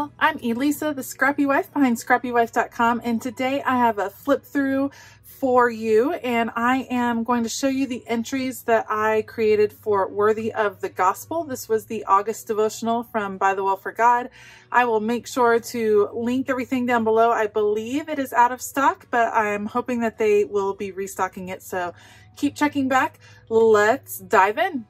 Well, I'm Elisa, the Scrappy Wife behind ScrappyWife.com, and today I have a flip through for you, and I am going to show you the entries that I created for Worthy of the Gospel. This was the August devotional from By the Will for God. I will make sure to link everything down below. I believe it is out of stock, but I'm hoping that they will be restocking it, so keep checking back. Let's dive in.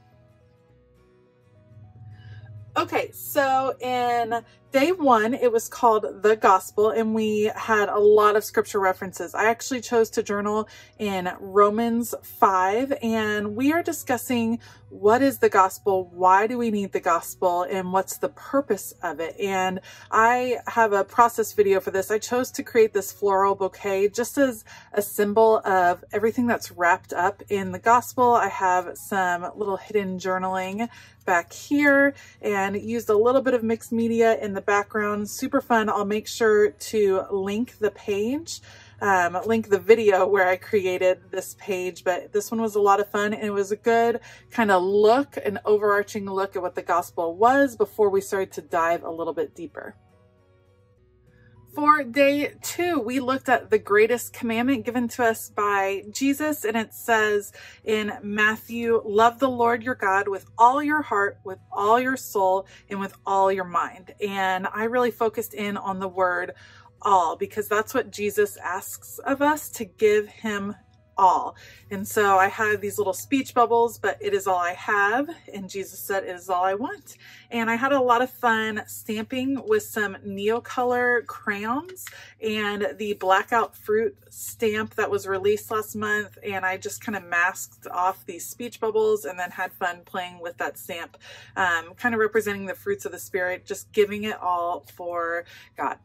Okay, so in day one, it was called The Gospel, and we had a lot of scripture references. I actually chose to journal in Romans 5, and we are discussing what is the gospel, why do we need the gospel, and what's the purpose of it. And I have a process video for this. I chose to create this floral bouquet just as a symbol of everything that's wrapped up in the gospel. I have some little hidden journaling back here and used a little bit of mixed media in the background. Super fun. I'll make sure to link the page, link the video where I created this page, but this one was a lot of fun, and it was a good kind of look, an overarching look at what the gospel was before we started to dive a little bit deeper. For day two, we looked at the greatest commandment given to us by Jesus, and it says in Matthew, love the Lord your God with all your heart, with all your soul, and with all your mind. And I really focused in on the word all, because that's what Jesus asks of us, to give him all. And so I had these little speech bubbles, but it is all I have, and Jesus said it is all I want. And I had a lot of fun stamping with some Neocolor crayons and the Blackout Fruit stamp that was released last month, and I just kind of masked off these speech bubbles and then had fun playing with that stamp, kind of representing the fruits of the Spirit, just giving it all for God.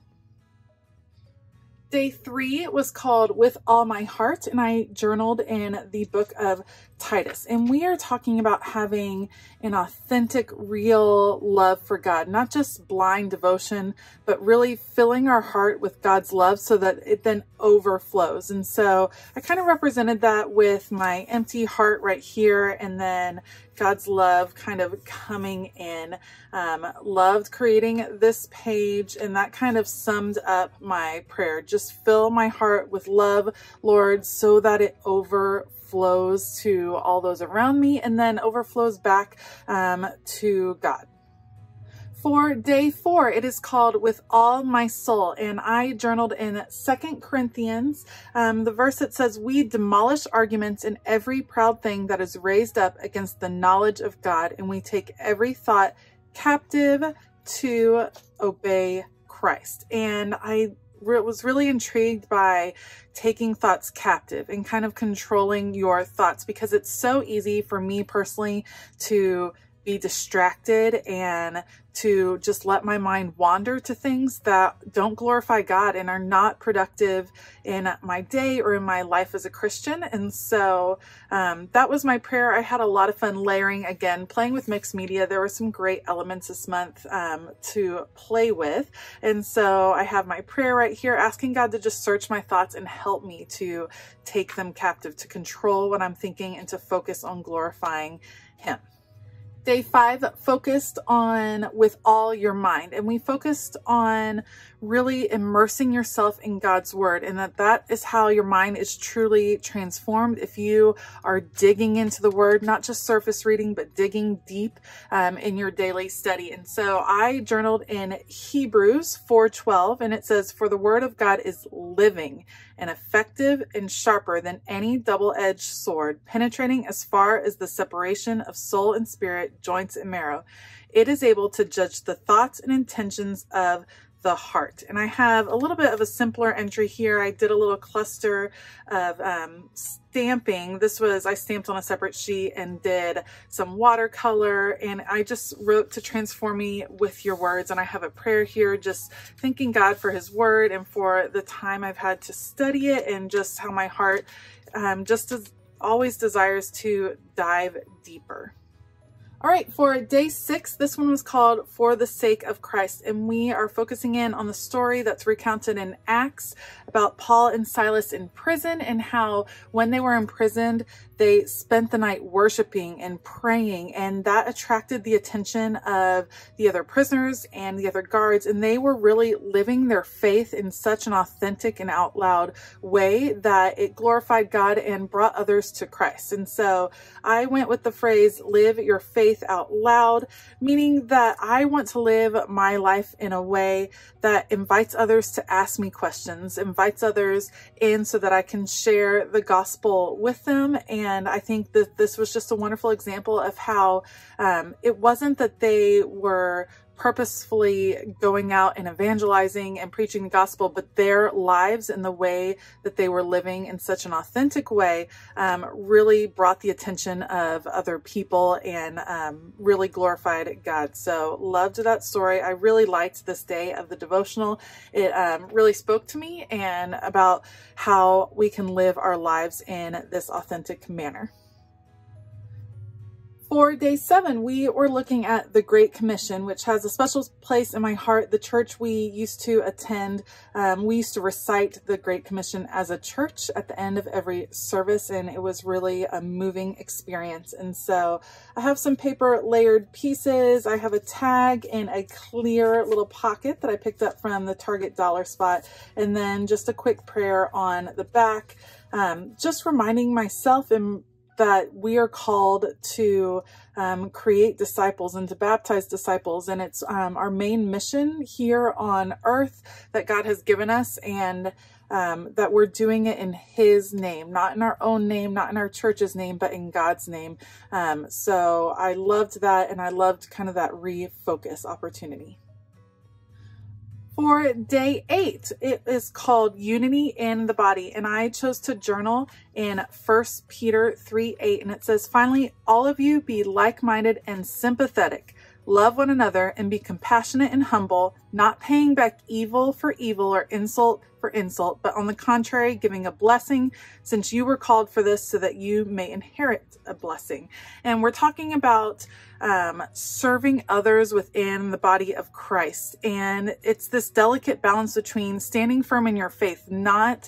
Day three was called With All My Heart, and I journaled in the book of Titus. And we are talking about having an authentic, real love for God, not just blind devotion, but really filling our heart with God's love so that it then overflows. And so I kind of represented that with my empty heart right here, and then God's love kind of coming in. Loved creating this page, and that kind of summed up my prayer. Just fill my heart with love, Lord, so that it overflows to all those around me and then overflows back to God. For day four, it is called With All My Soul, and I journaled in 2 Corinthians, the verse that says, we demolish arguments and every proud thing that is raised up against the knowledge of God, and we take every thought captive to obey Christ. And I was really intrigued by taking thoughts captive and kind of controlling your thoughts, because it's so easy for me personally to be distracted and to just let my mind wander to things that don't glorify God and are not productive in my day or in my life as a Christian. And so that was my prayer. I had a lot of fun layering, again, playing with mixed media. There were some great elements this month to play with. And so I have my prayer right here, asking God to just search my thoughts and help me to take them captive, to control what I'm thinking and to focus on glorifying him. Day five focused on with all your mind, and we focused on really immersing yourself in God's word, and that is how your mind is truly transformed if you are digging into the word, not just surface reading, but digging deep in your daily study. And so I journaled in Hebrews 4:12, and it says, for the word of God is living and effective and sharper than any double-edged sword, penetrating as far as the separation of soul and spirit, joints and marrow. It is able to judge the thoughts and intentions of the heart. And I have a little bit of a simpler entry here. I did a little cluster of stamping. I stamped on a separate sheet and did some watercolor, and I just wrote to transform me with your words. And I have a prayer here, just thanking God for his word and for the time I've had to study it, and just how my heart just always desires to dive deeper. All right, for day 6, this one was called For the Sake of Christ, and we are focusing in on the story that's recounted in Acts about Paul and Silas in prison, and how when they were imprisoned, they spent the night worshiping and praying, and that attracted the attention of the other prisoners and the other guards, and they were really living their faith in such an authentic and out loud way that it glorified God and brought others to Christ. And so I went with the phrase, live your faith out loud, meaning that I want to live my life in a way that invites others to ask me questions, invites others in so that I can share the gospel with them. And I think that this was just a wonderful example of how it wasn't that they were purposefully going out and evangelizing and preaching the gospel, but their lives and the way that they were living in such an authentic way really brought the attention of other people and really glorified God. So loved that story. I really liked this day of the devotional. It really spoke to me and about how we can live our lives in this authentic manner. For day 7, we were looking at the Great Commission, which has a special place in my heart. The church we used to attend, we used to recite the Great Commission as a church at the end of every service, and it was really a moving experience. And so I have some paper layered pieces. I have a tag in a clear little pocket that I picked up from the Target dollar spot, and then just a quick prayer on the back, just reminding myself that we are called to create disciples and to baptize disciples. And it's our main mission here on earth that God has given us, and that we're doing it in His name, not in our own name, not in our church's name, but in God's name. So I loved that, and I loved kind of that refocus opportunity. For day 8, it is called Unity in the Body, and I chose to journal in 1 Peter 3:8, and it says, finally, all of you be like-minded and sympathetic. Love one another and be compassionate and humble, not paying back evil for evil or insult for insult, but on the contrary, giving a blessing, since you were called for this so that you may inherit a blessing. And we're talking about serving others within the body of Christ. And it's this delicate balance between standing firm in your faith, not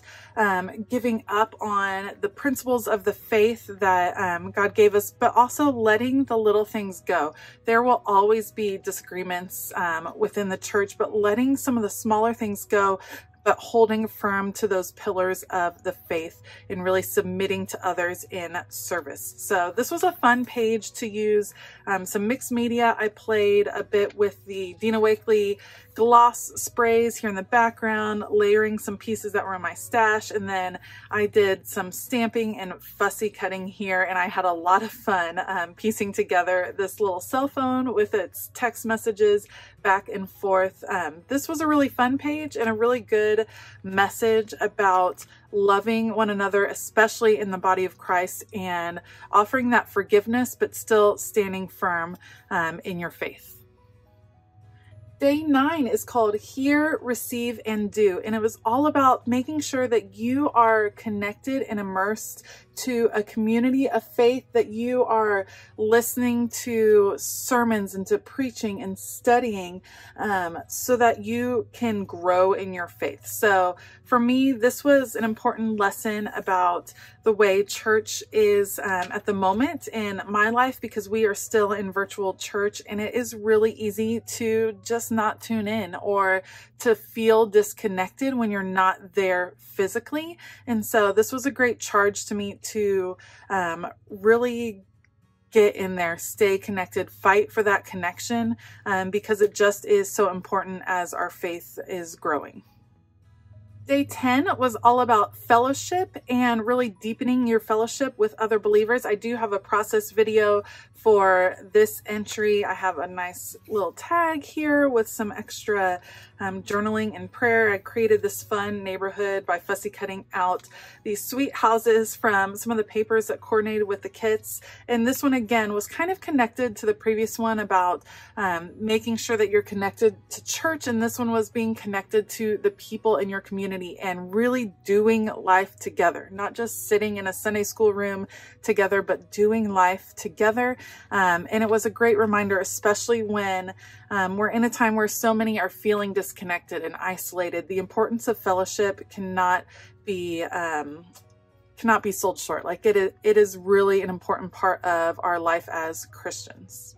giving up on the principles of the faith that God gave us, but also letting the little things go. There will always be disagreements within the church, but letting some of the smaller things go, but holding firm to those pillars of the faith and really submitting to others in service. So this was a fun page to use. Some mixed media. I played a bit with the Dina Wakley gloss sprays here in the background, layering some pieces that were in my stash, and then I did some stamping and fussy cutting here, and I had a lot of fun piecing together this little cell phone with its text messages back and forth. This was a really fun page and a really good message about loving one another, especially in the body of Christ, and offering that forgiveness, but still standing firm in your faith. Day 9 is called Hear, Receive, and Do. And it was all about making sure that you are connected and immersed to a community of faith, that you are listening to sermons and to preaching and studying so that you can grow in your faith. So for me, this was an important lesson about the way church is at the moment in my life, because we are still in virtual church, and it is really easy to just not tune in or to feel disconnected when you're not there physically. And so this was a great charge to me to really get in there, stay connected, fight for that connection, because it just is so important as our faith is growing. Day 10 was all about fellowship and really deepening your fellowship with other believers. I do have a process video for this entry. I have a nice little tag here with some extra journaling and prayer. I created this fun neighborhood by fussy cutting out these sweet houses from some of the papers that coordinated with the kits. And this one again was kind of connected to the previous one about making sure that you're connected to church. And this one was being connected to the people in your community and really doing life together, not just sitting in a Sunday school room together, but doing life together. And it was a great reminder, especially when we're in a time where so many are feeling disconnected and isolated. The importance of fellowship cannot cannot be sold short. Like it is really an important part of our life as Christians.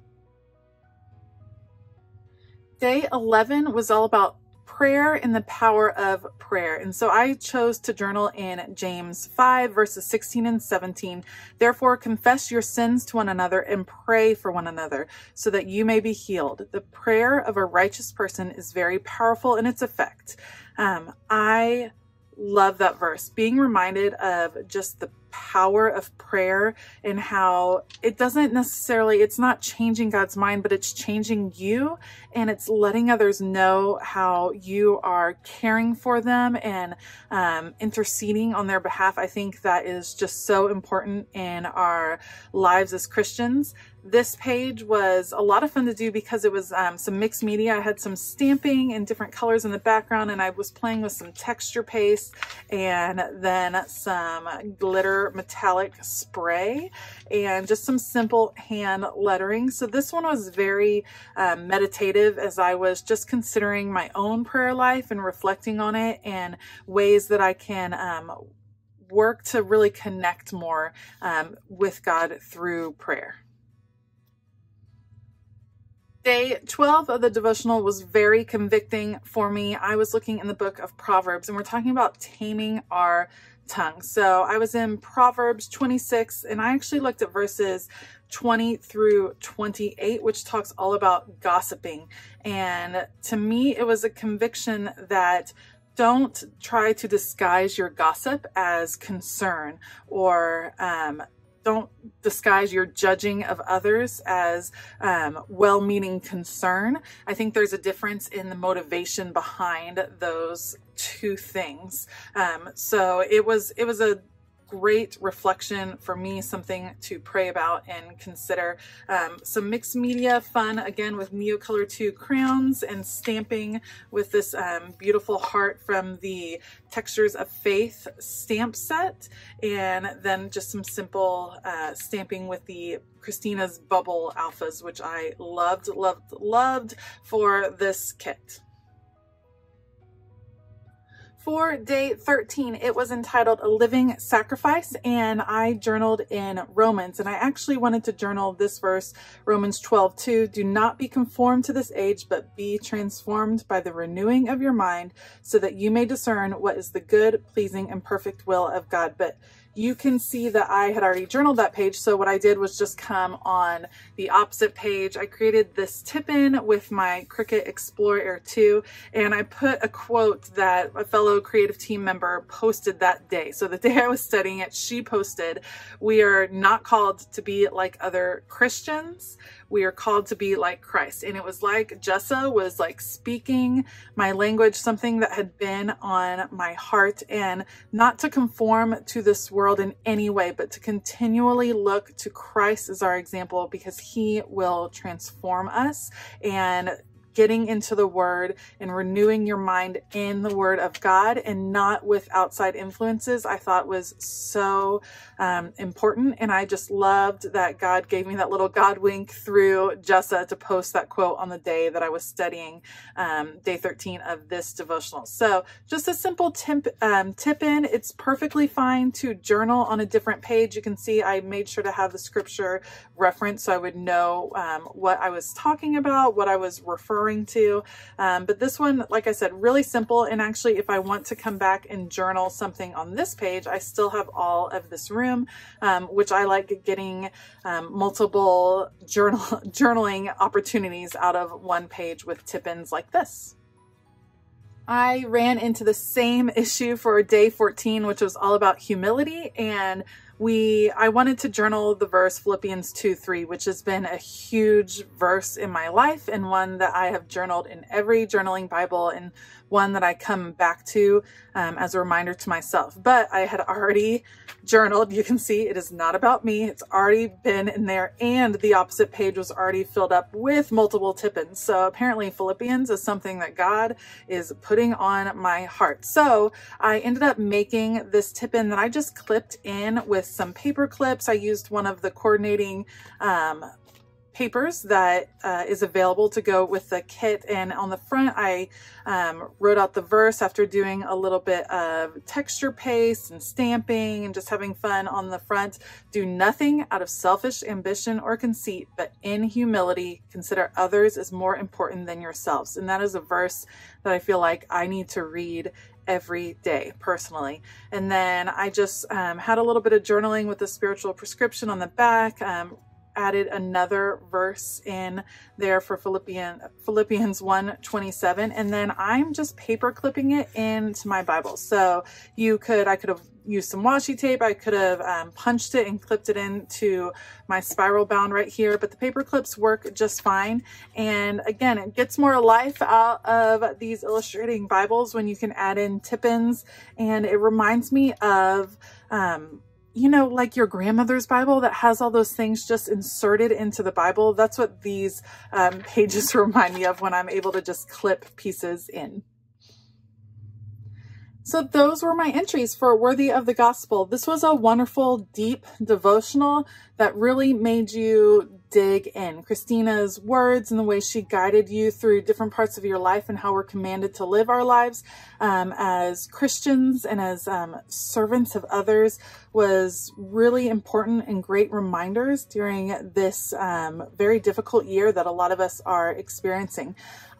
Day 11 was all about prayer and the power of prayer. And so I chose to journal in James 5 verses 16 and 17. Therefore, confess your sins to one another and pray for one another so that you may be healed. The prayer of a righteous person is very powerful in its effect. I love that verse, being reminded of just the power of prayer and how it doesn't necessarily, it's not changing God's mind, but it's changing you, and it's letting others know how you are caring for them and interceding on their behalf. I think that is just so important in our lives as Christians. This page was a lot of fun to do because it was some mixed media. I had some stamping in different colors in the background, and I was playing with some texture paste and then some glitter metallic spray and just some simple hand lettering. So this one was very meditative as I was just considering my own prayer life and reflecting on it and ways that I can work to really connect more with God through prayer. Day 12 of the devotional was very convicting for me. I was looking in the book of Proverbs, and we're talking about taming our tongue. So I was in Proverbs 26, and I actually looked at verses 20 through 28, which talks all about gossiping. And to me, it was a conviction that don't try to disguise your gossip as concern, or don't disguise your judging of others as well-meaning concern. I think there's a difference in the motivation behind those two things. So it was a great reflection for me, something to pray about and consider. Some mixed media fun, again, with Neocolor 2 crayons and stamping with this beautiful heart from the Textures of Faith stamp set, and then just some simple stamping with the Christina's Bubble Alphas, which I loved for this kit. For day 13, it was entitled A Living Sacrifice, and I journaled in Romans, and I actually wanted to journal this verse, Romans 12:2. Do not be conformed to this age, but be transformed by the renewing of your mind, so that you may discern what is the good, pleasing, and perfect will of God. But you can see that I had already journaled that page, so what I did was just come on the opposite page. I created this tip-in with my Cricut Explorer Air 2, and I put a quote that a fellow creative team member posted that day. So the day I was studying it, she posted, "We are not called to be like other Christians. We are called to be like Christ." And it was like Jessa was like speaking my language, something that had been on my heart, and not to conform to this world in any way, but to continually look to Christ as our example, because he will transform us. And getting into the word and renewing your mind in the word of God and not with outside influences, I thought was so important. And I just loved that God gave me that little God wink through Jessa to post that quote on the day that I was studying day 13 of this devotional. So just a simple tip in. It's perfectly fine to journal on a different page. You can see I made sure to have the scripture reference so I would know what I was talking about, what I was referring to. But this one, like I said, really simple. And actually, if I want to come back and journal something on this page, I still have all of this room, which I like getting multiple journaling opportunities out of one page with tip-ins like this. I ran into the same issue for day 14, which was all about humility, and I wanted to journal the verse Philippians 2:3, which has been a huge verse in my life and one that I have journaled in every journaling Bible and one that I come back to as a reminder to myself. But I had already journaled. You can see it is not about me. It's already been in there, and the opposite page was already filled up with multiple tip-ins. So apparently Philippians is something that God is putting on my heart. So I ended up making this tip-in that I just clipped in with some paper clips. I used one of the coordinating papers that is available to go with the kit. And on the front, I wrote out the verse after doing a little bit of texture paste and stamping and just having fun on the front. Do nothing out of selfish ambition or conceit, but in humility consider others as more important than yourselves. And that is a verse that I feel like I need to read every day personally. And then I just had a little bit of journaling with the spiritual prescription on the back, added another verse in there for Philippians 1:27, and then I'm just paper clipping it into my Bible. So I could have used some washi tape, I could have punched it and clipped it into my spiral bound right here, but the paper clips work just fine. And again, it gets more life out of these illustrating Bibles when you can add in tip-ins, and it reminds me of you know, like your grandmother's Bible that has all those things just inserted into the Bible. That's what these pages remind me of when I'm able to just clip pieces in. So those were my entries for Worthy of the Gospel. This was a wonderful, deep devotional that really made you dig in. Christina's words and the way she guided you through different parts of your life and how we're commanded to live our lives as Christians and as servants of others was really important and great reminders during this very difficult year that a lot of us are experiencing.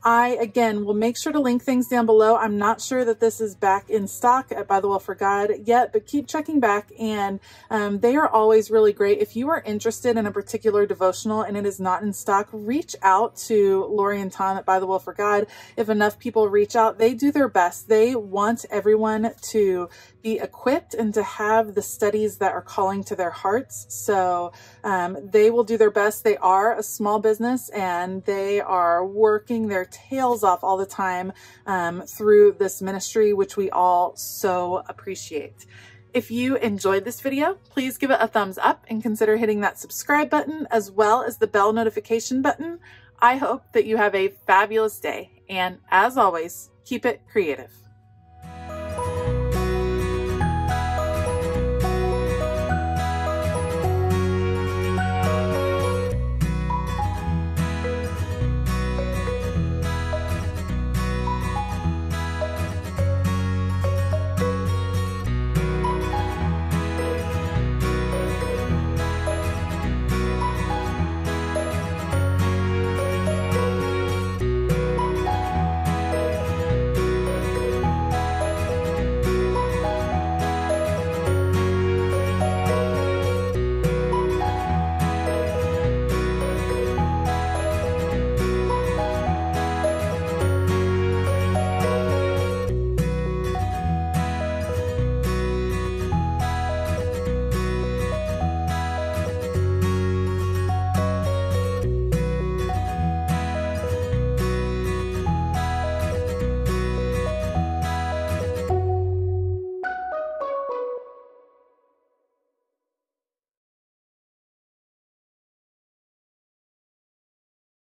I, again, will make sure to link things down below. I'm not sure that this is back in stock at By the Will for God yet, but keep checking back, and they are always really great. If you are interested in a particular devotional and it is not in stock, reach out to Lori and Tom at By the Will for God. If enough people reach out, they do their best. They want everyone to be equipped and to have the studies that are calling to their hearts. So they will do their best. They are a small business and they are working their tails off all the time through this ministry, which we all so appreciate. If you enjoyed this video, please give it a thumbs up and consider hitting that subscribe button as well as the bell notification button. I hope that you have a fabulous day, and as always, keep it creative.